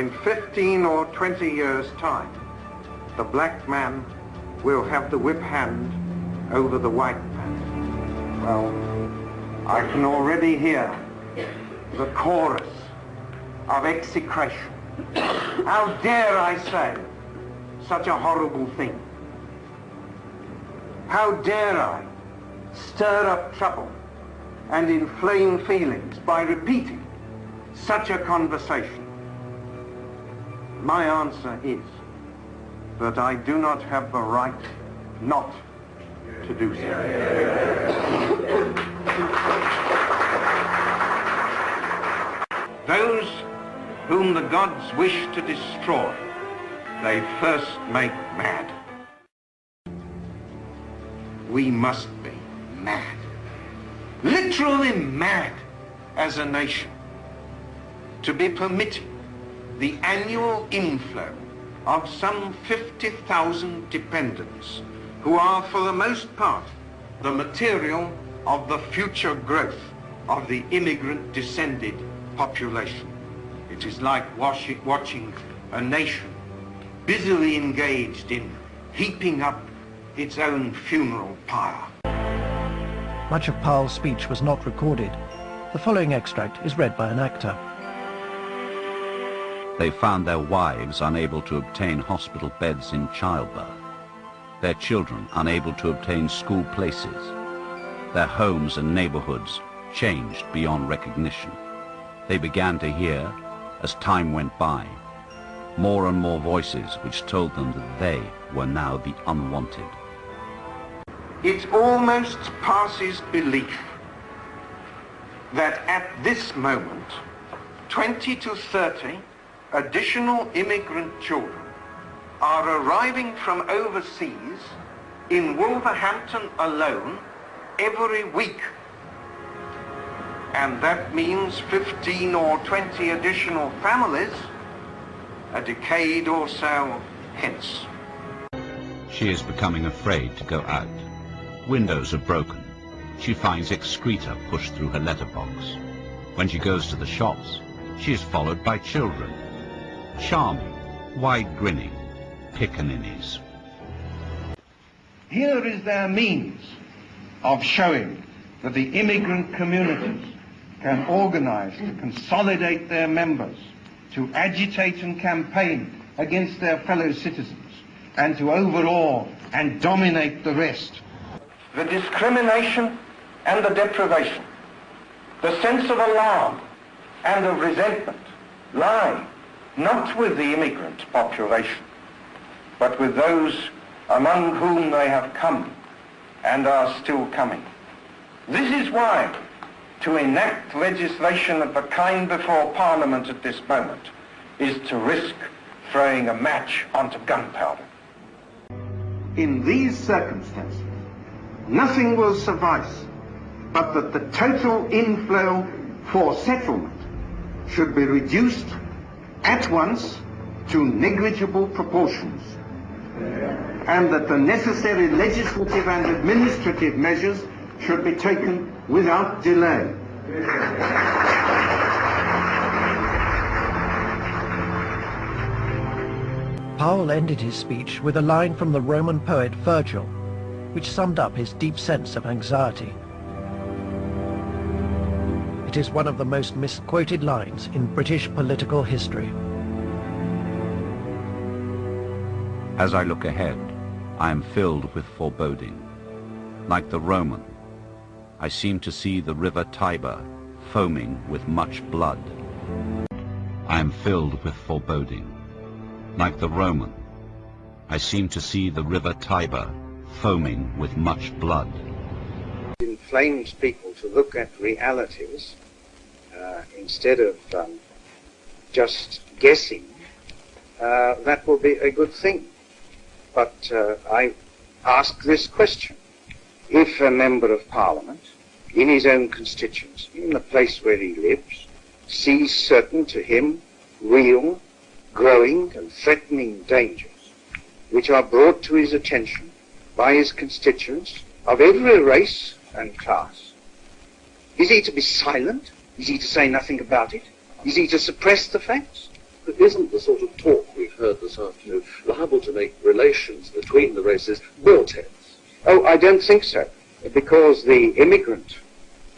in 15 or 20 years' time, the black man will have the whip hand over the white man. Well, I can already hear the chorus of execration. How dare I say such a horrible thing? How dare I stir up trouble and inflame feelings by repeating such a conversation? My answer is that I do not have the right not to do so. Those whom the gods wish to destroy, they first make mad. We must be mad, literally mad as a nation, to be permitting the annual inflow of some 50,000 dependents who are for the most part the material of the future growth of the immigrant descended population. It is like watching a nation busily engaged in heaping up its own funeral pyre. Much of Powell's speech was not recorded. The following extract is read by an actor. They found their wives unable to obtain hospital beds in childbirth, their children unable to obtain school places, their homes and neighborhoods changed beyond recognition. They began to hear, as time went by, more and more voices which told them that they were now the unwanted. It almost passes belief that at this moment, 20 to 30 additional immigrant children are arriving from overseas in Wolverhampton alone every week. And that means 15 or 20 additional families a decade or so hence. She is becoming afraid to go out. Windows are broken. She finds excreta pushed through her letterbox. When she goes to the shops, she is followed by children. Charming, wide-grinning pickaninnies. Here is their means of showing that the immigrant communities can organize to consolidate their members, to agitate and campaign against their fellow citizens, and to overawe and dominate the rest. The discrimination and the deprivation, the sense of alarm and of resentment lie not with the immigrant population, but with those among whom they have come and are still coming. This is why to enact legislation of the kind before Parliament at this moment is to risk throwing a match onto gunpowder. In these circumstances, nothing will suffice but that the total inflow for settlement should be reduced at once to negligible proportions, and that the necessary legislative and administrative measures should be taken without delay. Powell ended his speech with a line from the Roman poet Virgil, which summed up his deep sense of anxiety. It is one of the most misquoted lines in British political history. As I look ahead, I am filled with foreboding. Like the Roman, I seem to see the River Tiber foaming with much blood. I am filled with foreboding. Like the Roman, I seem to see the River Tiber foaming with much blood. It inflames people to look at realities instead of just guessing. That will be a good thing. But I ask this question. If a Member of Parliament, in his own constituency, in the place where he lives, sees certain to him real, growing and threatening dangers, which are brought to his attention by his constituents of every race and class, is he to be silent? Is he to say nothing about it? Is he to suppress the facts? But isn't the sort of talk we've heard this afternoon liable to make relations between the races more tense? Oh, I don't think so, because the immigrant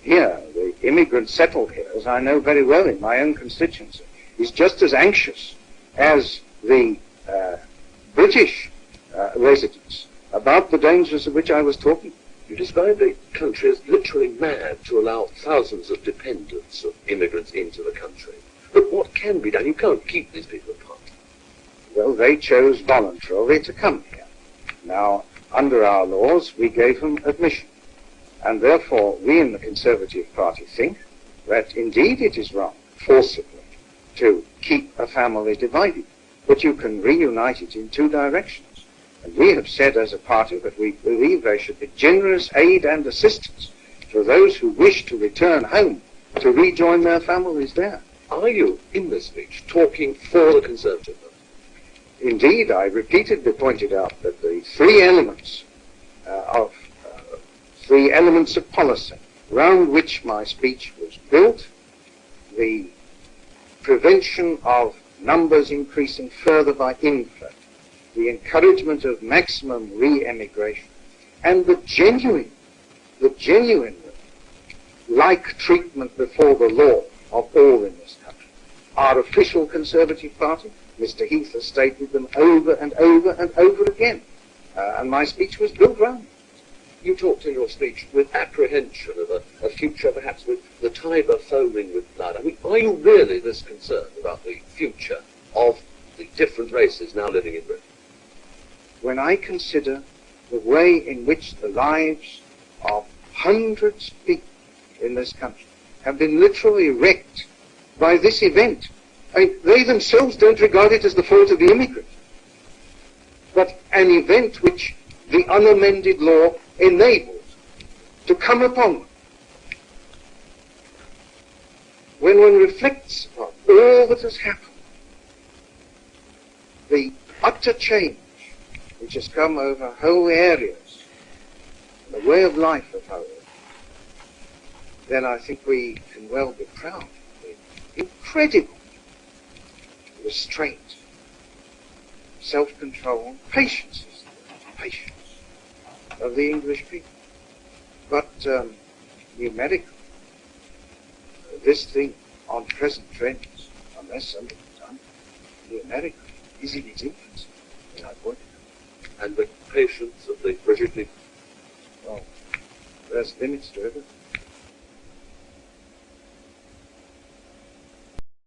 here, the immigrant settled here, as I know very well in my own constituency, is just as anxious as the British residents about the dangers of which I was talking. You describe the country as literally mad to allow thousands of dependents of immigrants into the country. But what can be done? You can't keep these people apart. Well, they chose voluntarily to come here. Now, under our laws, we gave them admission. And therefore, we in the Conservative Party think that indeed it is wrong, forcibly, to keep a family divided. But you can reunite it in two directions. And we have said as a party that we believe there should be generous aid and assistance for those who wish to return home to rejoin their families there. Are you, in this speech, talking for the Conservative Party? Indeed, I repeatedly pointed out that the three elements of policy round which my speech was built, the prevention of numbers increasing further by inflow, the encouragement of maximum re-emigration, and the genuine like treatment before the law of all in this country. Our official Conservative Party, Mr. Heath has stated them over and over and over again, and my speech was built round. You talked in your speech with apprehension of a future perhaps with the Tiber foaming with blood. I mean, are you really this concerned about the future of the different races now living in Britain? When I consider the way in which the lives of hundreds of people in this country have been literally wrecked by this event, I mean, they themselves don't regard it as the fault of the immigrant, but an event which the unamended law enabled to come upon them. When one reflects upon all that has happened, the utter change which has come over whole areas, the way of life of whole areas, then I think we can well be proud of the incredible restraint, self-control, patience of the English people. But numerically, this thing on present trends, unless something is done, numerically is in its infancy, as I pointed out. And the patience of the British people? Well, there's limits to everything.